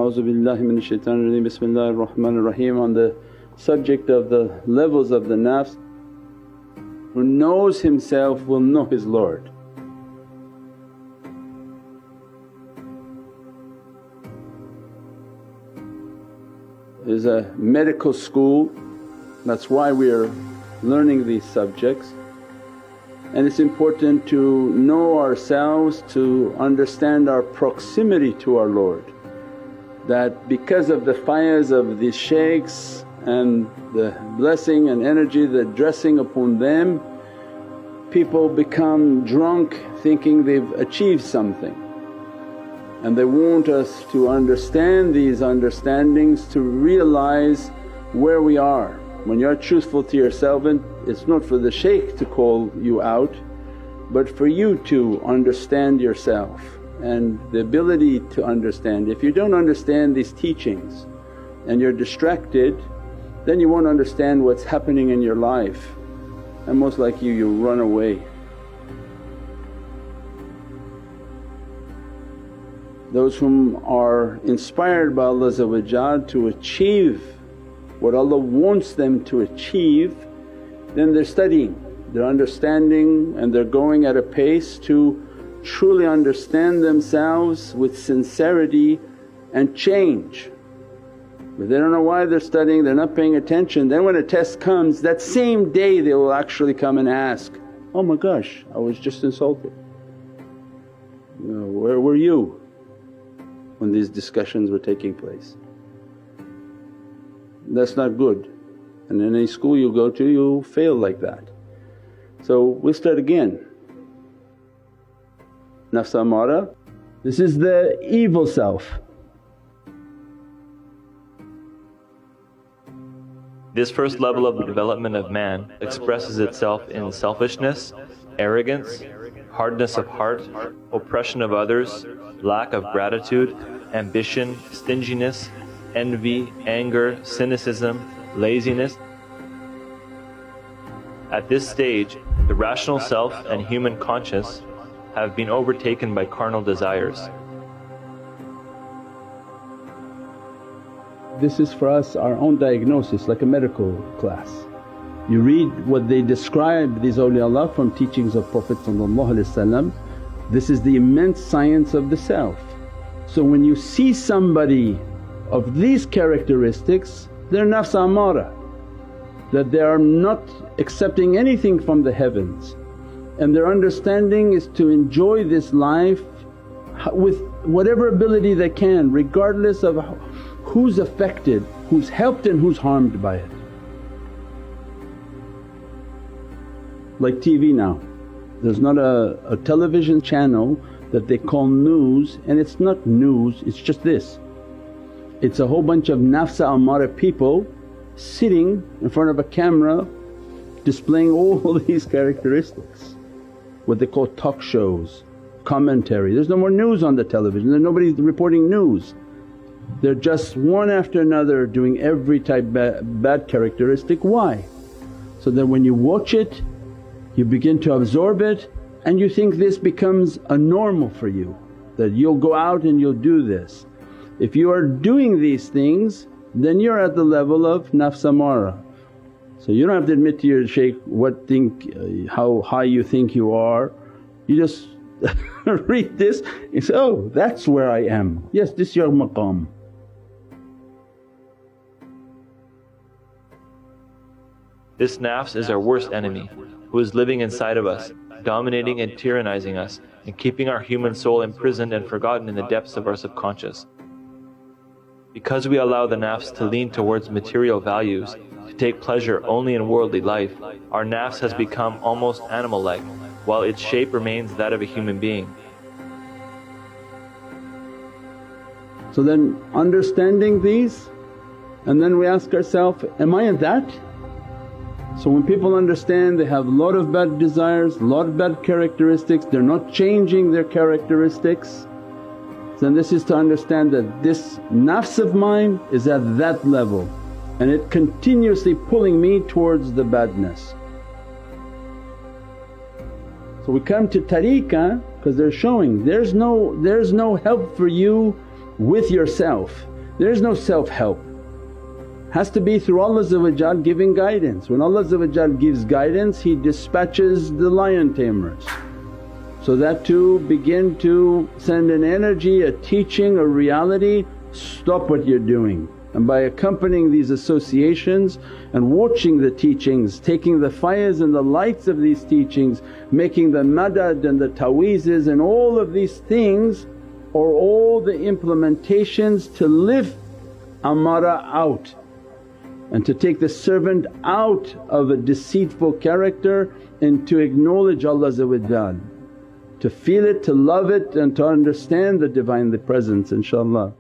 A'udhu billahi minash shaitanir rajeem. Bismillahir Rahmanir Rahim. On the subject of the levels of the nafs, who knows himself will know his Lord. There's a medical school, that's why we are learning these subjects, and it's important to know ourselves, to understand our proximity to our Lord. That because of the fayaz of the shaykhs and the blessing and energy that dressing upon them, people become drunk thinking they've achieved something. And they want us to understand these understandings, to realize where we are. When you're truthful to yourself, it's not for the shaykh to call you out but for you to understand yourself and the ability to understand. If you don't understand these teachings and you're distracted, then you won't understand what's happening in your life, and most likely you'll run away. Those whom are inspired by Allah to achieve what Allah wants them to achieve, then they're studying, they're understanding, and they're going at a pace to truly understand themselves with sincerity and change. But they don't know why they're studying, they're not paying attention. Then when a test comes, that same day they will actually come and ask, oh my gosh, I was just insulted. Where were you when these discussions were taking place? That's not good, and in any school you go to you'll fail like that. So we'll start again. Nafs amara, this is the evil self. This first level of the development of man expresses itself in selfishness, arrogance, hardness of heart, oppression of others, lack of gratitude, ambition, stinginess, envy, anger, cynicism, laziness. At this stage, the rational self and human conscience have been overtaken by carnal desires. This is for us our own diagnosis, like a medical class. You read what they describe, these awliyaullah, from teachings of Prophet. This is the immense science of the self. So when you see somebody of these characteristics, they're nafs amara, that they are not accepting anything from the heavens, and their understanding is to enjoy this life with whatever ability they can, regardless of who's affected, who's helped and who's harmed by it. Like TV now, there's not a television channel that they call news, and it's not news, it's just this. It's a whole bunch of nafs amara people sitting in front of a camera displaying all these characteristics, what they call talk shows, commentary. There's no more news on the television, there's nobody reporting news. They're just one after another doing every type bad characteristic. Why? So that when you watch it you begin to absorb it and you think this becomes a normal for you, that you'll go out and you'll do this. If you are doing these things then you're at the level of nafs amara. So you don't have to admit to your shaykh how high you think you are, you just read this and say, oh that's where I am, yes this is your maqam. This nafs is our worst enemy, who is living inside of us, dominating and tyrannizing us and keeping our human soul imprisoned and forgotten in the depths of our subconscious. Because we allow the nafs to lean towards material values, to take pleasure only in worldly life, our nafs has become almost animal-like, while its shape remains that of a human being. So then understanding these, and then we ask ourselves, am I that? So when people understand they have a lot of bad desires, a lot of bad characteristics, they're not changing their characteristics, then this is to understand that this nafs of mine is at that level and it continuously pulling me towards the badness. So we come to tariqah because they're showing there's no help for you with yourself. There is no self-help, has to be through Allah giving guidance. When Allah gives guidance, He dispatches the lion tamers, so that to begin to send an energy, a teaching, a reality, stop what you're doing. And by accompanying these associations and watching the teachings, taking the fires and the lights of these teachings, making the madad and the ta'weezes and all of these things are all the implementations to lift amara out and to take the servant out of a deceitful character and to acknowledge Allah, to feel it, to love it and to understand the Divinely Presence, inshaAllah.